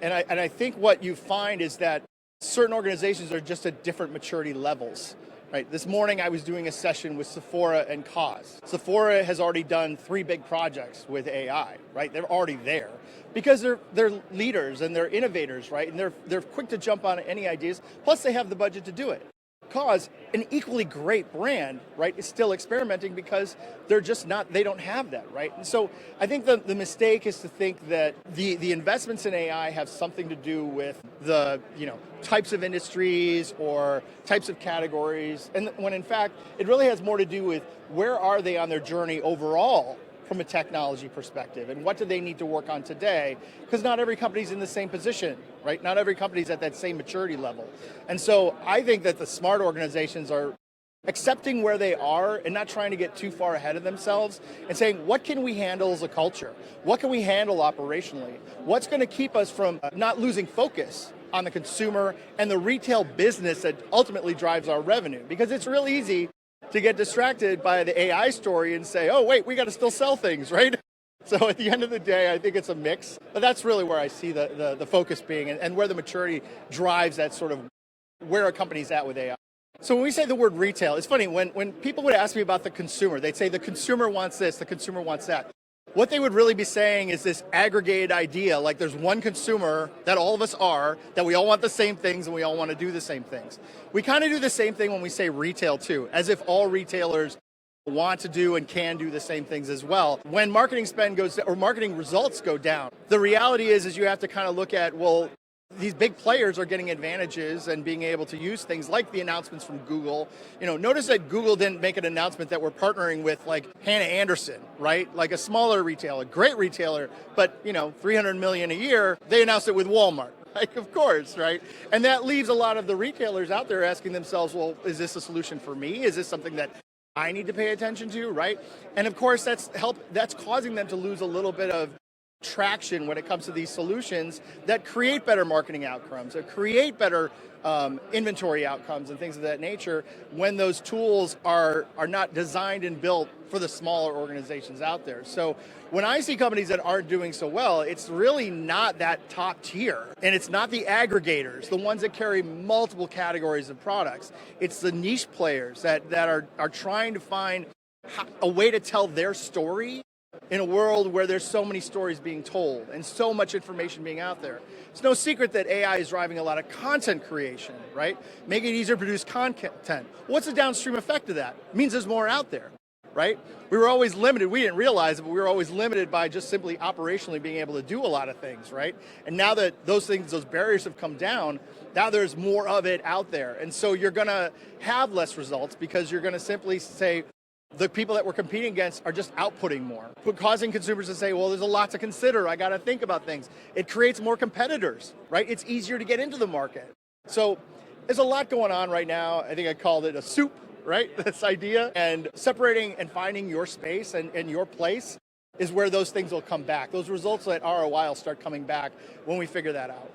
And I think what you find is that certain organizations are just at different maturity levels. Right. This morning I was doing a session with Sephora and Cause. Sephora has already done 3 big projects with AI, right? They're already there because they're leaders and they're innovators, right? And they're quick to jump on any ideas. Plus they have the budget to do it. Cause, an equally great brand, right, is still experimenting because they're just not, they don't have that, right? And so I think the mistake is to think that the investments in AI have something to do with the, types of industries or types of categories, and when in fact, it really has more to do with where are they on their journey overall from a technology perspective, and what do they need to work on today? Because not every company's in the same position, right? Not every company's at that same maturity level. And so I think that the smart organizations are accepting where they are and not trying to get too far ahead of themselves and saying, what can we handle as a culture? What can we handle operationally? What's going to keep us from not losing focus on the consumer and the retail business that ultimately drives our revenue? Because it's real easy to get distracted by the AI story and say, oh, wait, we got to still sell things, right? So at the end of the day, I think it's a mix. But that's really where I see the focus being and where the maturity drives that sort of where a company's at with AI. So when we say the word retail, it's funny, when people would ask me about the consumer, they'd say the consumer wants this, the consumer wants that. What they would really be saying is this aggregated idea, like there's one consumer that all of us are, that we all want the same things and we all want to do the same things. We kind of do the same thing when we say retail too, as if all retailers want to do and can do the same things as well. When marketing spend goes, or marketing results go down, the reality is you have to kind of look at, well, these big players are getting advantages and being able to use things like the announcements from Google. Notice that Google didn't make an announcement that we're partnering with like Hannah Anderson, right? Like a smaller retailer, great retailer, but 300 million a year. They announced it with Walmart. Like, of course, right? And that leaves a lot of the retailers out there asking themselves, well, is this a solution for me? Is this something that I need to pay attention to, right? And of course, that's causing them to lose a little bit of traction when it comes to these solutions that create better marketing outcomes, that create better inventory outcomes and things of that nature when those tools are not designed and built for the smaller organizations out there. So when I see companies that aren't doing so well, it's really not that top tier. And it's not the aggregators, the ones that carry multiple categories of products. It's the niche players that are trying to find a way to tell their story in a world where there's so many stories being told and so much information being out there. It's no secret that AI is driving a lot of content creation, right? Making it easier to produce content. What's the downstream effect of that? It means there's more out there, right? We were always limited, we didn't realize it, but we were always limited by just simply operationally being able to do a lot of things, right? And now that those barriers have come down, now there's more of it out there. And so you're gonna have less results because you're gonna simply say, the people that we're competing against are just outputting more, causing consumers to say, well, there's a lot to consider. I got to think about things. It creates more competitors, right? It's easier to get into the market. So there's a lot going on right now. I think I called it a soup, right? This idea. And separating and finding your space and your place is where those things will come back. Those results at ROI will start coming back when we figure that out.